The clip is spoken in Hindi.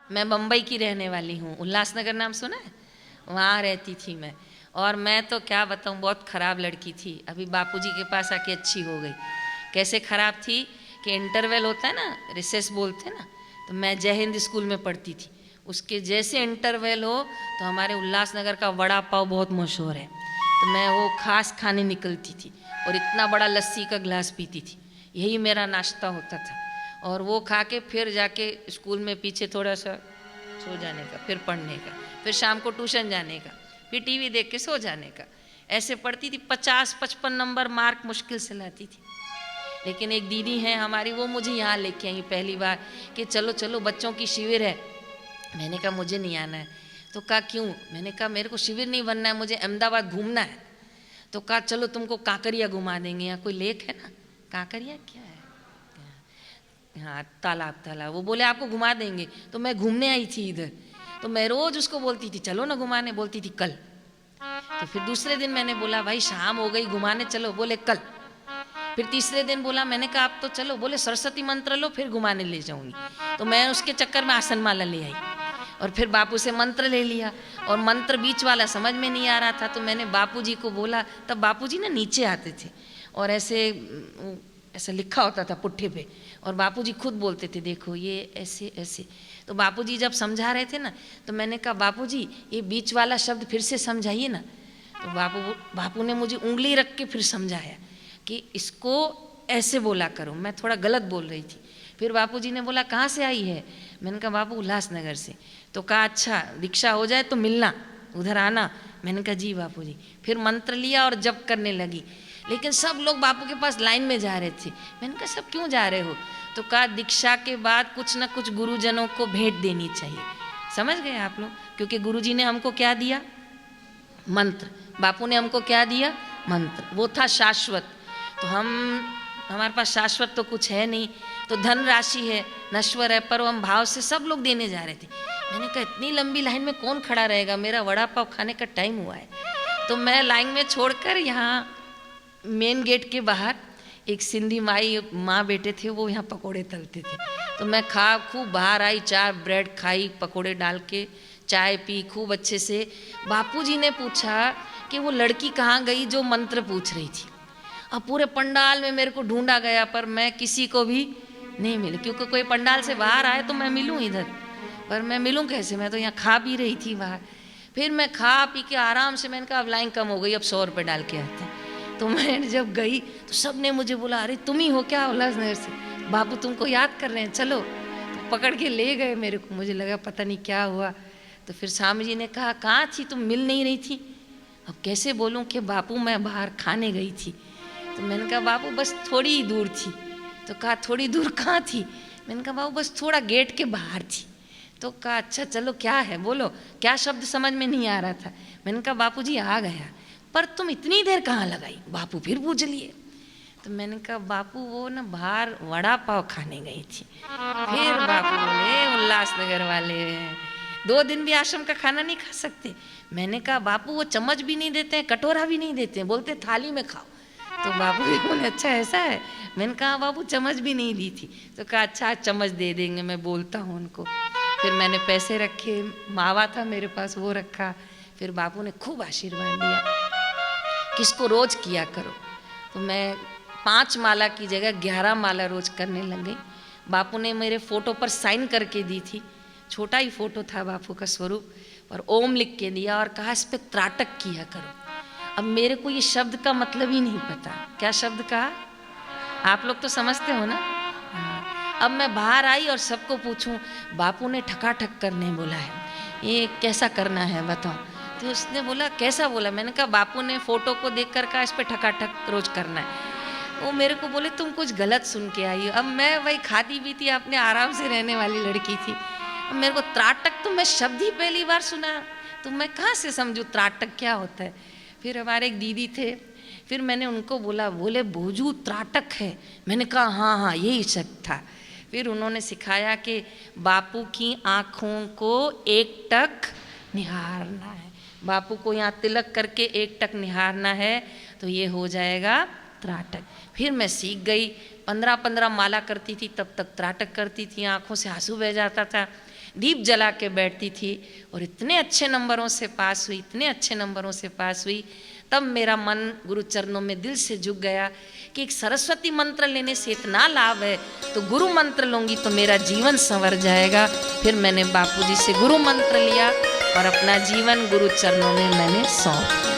मैं बम्बई की रहने वाली हूँ, उल्लासनगर नाम सुना है? वहाँ रहती थी मैं। और मैं तो क्या बताऊँ, बहुत ख़राब लड़की थी। अभी बापूजी के पास आके अच्छी हो गई। कैसे ख़राब थी कि इंटरवल होता है ना, रिसेस बोलते हैं ना, तो मैं जय हिंद स्कूल में पढ़ती थी। उसके जैसे इंटरवल हो तो हमारे उल्लासनगर का वड़ा पाव बहुत मशहूर है, तो मैं वो खास खाने निकलती थी और इतना बड़ा लस्सी का गिलास पीती थी। यही मेरा नाश्ता होता था। और वो खा के फिर जाके स्कूल में पीछे थोड़ा सा सो जाने का, फिर पढ़ने का, फिर शाम को ट्यूशन जाने का, फिर टीवी देख के सो जाने का। ऐसे पढ़ती थी। 50-55 नंबर मार्क मुश्किल से लाती थी। लेकिन एक दीदी हैं हमारी, वो मुझे यहाँ लेके आई पहली बार कि चलो चलो बच्चों की शिविर है। मैंने कहा मुझे नहीं आना है। तो कहा क्यों? मैंने कहा मेरे को शिविर नहीं बनना है, मुझे अहमदाबाद घूमना है। तो कहा चलो तुमको कांकरिया घुमा देंगे, यहाँ कोई लेक है ना, कांकरिया क्या है, हाँ तालाब तालाब, वो बोले आपको घुमा देंगे। तो मैं घूमने आई थी इधर, तो मैं रोज उसको बोलती थी चलो ना घुमाने, बोलती थी कल। तो फिर दूसरे दिन मैंने बोला भाई शाम हो गई घुमाने चलो, बोले कल। फिर तीसरे दिन बोला, मैंने कहा आप तो चलो, बोले सरस्वती मंत्र लो फिर घुमाने ले जाऊंगी। तो मैं उसके चक्कर में आसन माला ले आई और फिर बापू से मंत्र ले लिया। और मंत्र बीच वाला समझ में नहीं आ रहा था, तो मैंने बापूजी को बोला। तब बापूजी ना नीचे आते थे और ऐसे ऐसा लिखा होता था पुट्ठे पे, और बापूजी खुद बोलते थे देखो ये ऐसे ऐसे। तो बापूजी जब समझा रहे थे ना, तो मैंने कहा बापूजी ये बीच वाला शब्द फिर से समझाइए ना। तो बापू ने मुझे उंगली रख के फिर समझाया कि इसको ऐसे बोला करो। मैं थोड़ा गलत बोल रही थी। फिर बापूजी ने बोला कहाँ से आई है? मैंने कहा बापू उल्लासनगर से। तो कहा अच्छा दीक्षा हो जाए तो मिलना, उधर आना। मैंने कहा जी बापूजी। फिर मंत्र लिया और जप करने लगी। लेकिन सब लोग बापू के पास लाइन में जा रहे थे। मैंने कहा सब क्यों जा रहे हो? तो कहा दीक्षा के बाद कुछ ना कुछ गुरुजनों को भेंट देनी चाहिए। समझ गए आप लोग? क्योंकि गुरुजी ने हमको क्या दिया? मंत्र। बापू ने हमको क्या दिया? मंत्र। वो था शाश्वत। तो हमारे पास शाश्वत तो कुछ है नहीं, तो धन राशि है, नश्वर है, पर हम भाव से सब लोग देने जा रहे थे। मैंने कहा इतनी लंबी लाइन में कौन खड़ा रहेगा, मेरा वड़ा पाव खाने का टाइम हुआ है। तो मैं लाइन में छोड़कर यहाँ मेन गेट के बाहर एक सिंधी माई माँ बेटे थे, वो यहाँ पकोड़े तलते थे। तो मैं खूब बाहर आई, चाय ब्रेड खाई, पकोड़े डाल के चाय पी खूब अच्छे से। बापूजी ने पूछा कि वो लड़की कहाँ गई जो मंत्र पूछ रही थी। अब पूरे पंडाल में मेरे को ढूंढा गया, पर मैं किसी को भी नहीं मिली, क्योंकि कोई पंडाल से बाहर आए तो मैं मिलूँ इधर, पर मैं मिलूँ कैसे? मैं तो यहाँ खा पी रही थी बाहर। फिर मैं खा पी के आराम से, मैंने कहा अब लाइन कम हो गई, अब 100 रुपये डाल के आते हैं। तो मैं जब गई तो सब ने मुझे बोला अरे तुम ही हो क्या उल्लासनगर से? बापू तुमको याद कर रहे हैं, चलो। तो पकड़ के ले गए मेरे को। मुझे लगा पता नहीं क्या हुआ। तो फिर स्वामी जी ने कहा कहाँ थी तुम, मिल नहीं रही थी? अब कैसे बोलूँ कि बापू मैं बाहर खाने गई थी। तो मैंने कहा बापू बस थोड़ी ही दूर थी। तो कहा थोड़ी दूर कहाँ थी? मैंने कहा बाबू बस थोड़ा गेट के बाहर थी। तो कहा अच्छा चलो क्या है बोलो, क्या शब्द समझ में नहीं आ रहा था। मैंने कहा बापू जी आ गया, पर तुम इतनी देर कहाँ लगाई? बापू फिर पूछ लिए। तो मैंने कहा बापू वो ना बाहर वड़ा पाव खाने गई थी। फिर बापू बोले उल्लासनगर वाले 2 दिन भी आश्रम का खाना नहीं खा सकते? मैंने कहा बापू वो चम्मच भी नहीं देते हैं, कटोरा भी नहीं देते हैं, बोलते थाली में खाओ। तो बापू भी बोले अच्छा ऐसा है? मैंने कहा बापू चम्मच भी नहीं दी थी। तो कहा अच्छा चम्मच दे देंगे, मैं बोलता हूँ उनको। फिर मैंने पैसे रखे, मावा था मेरे पास वो रखा। फिर बापू ने खूब आशीर्वाद दिया कि इसको रोज किया करो। तो मैं 5 माला की जगह 11 माला रोज करने लग गई। बापू ने मेरे फोटो पर साइन करके दी थी, छोटा ही फोटो था बापू का स्वरूप, और ओम लिख के दिया और कहा इस पे त्राटक किया करो। अब मेरे को ये शब्द का मतलब ही नहीं पता, क्या शब्द कहा? आप लोग तो समझते हो ना? हाँ। अब मैं बाहर आई और सबको पूछूं, बापू ने ठकाठक करने बोला है, ये कैसा करना है बताओ? तो उसने बोला कैसा बोला? मैंने कहा बापू ने फोटो को देखकर कहा इस पे ठकाठक रोज करना है। वो मेरे को बोले तुम कुछ गलत सुन के आई हो। अब मैं वही खाती पीती अपने आराम से रहने वाली लड़की थी। अब मेरे को त्राटक तो मैं शब्द ही पहली बार सुना, तो मैं कहाँ से समझूँ त्राटक क्या होता है। फिर हमारे एक दीदी थे, फिर मैंने उनको बोला, बोले भोजू त्राटक है? मैंने कहा हाँ हाँ यही शब्द था। फिर उन्होंने सिखाया कि बापू की आँखों को एकटक निहारना है, बापू को यहाँ तिलक करके एकटक निहारना है, तो ये हो जाएगा त्राटक। फिर मैं सीख गई, 15-15 माला करती थी, तब तक त्राटक करती थी, आँखों से आंसू बह जाता था। दीप जला के बैठती थी और इतने अच्छे नंबरों से पास हुई, इतने अच्छे नंबरों से पास हुई। तब मेरा मन गुरु चरणों में दिल से झुक गया कि एक सरस्वती मंत्र लेने से इतना लाभ है, तो गुरु मंत्र लूँगी तो मेरा जीवन संवर जाएगा। फिर मैंने बापूजी से गुरु मंत्र लिया और अपना जीवन गुरु चरणों में मैंने सौंप दिया।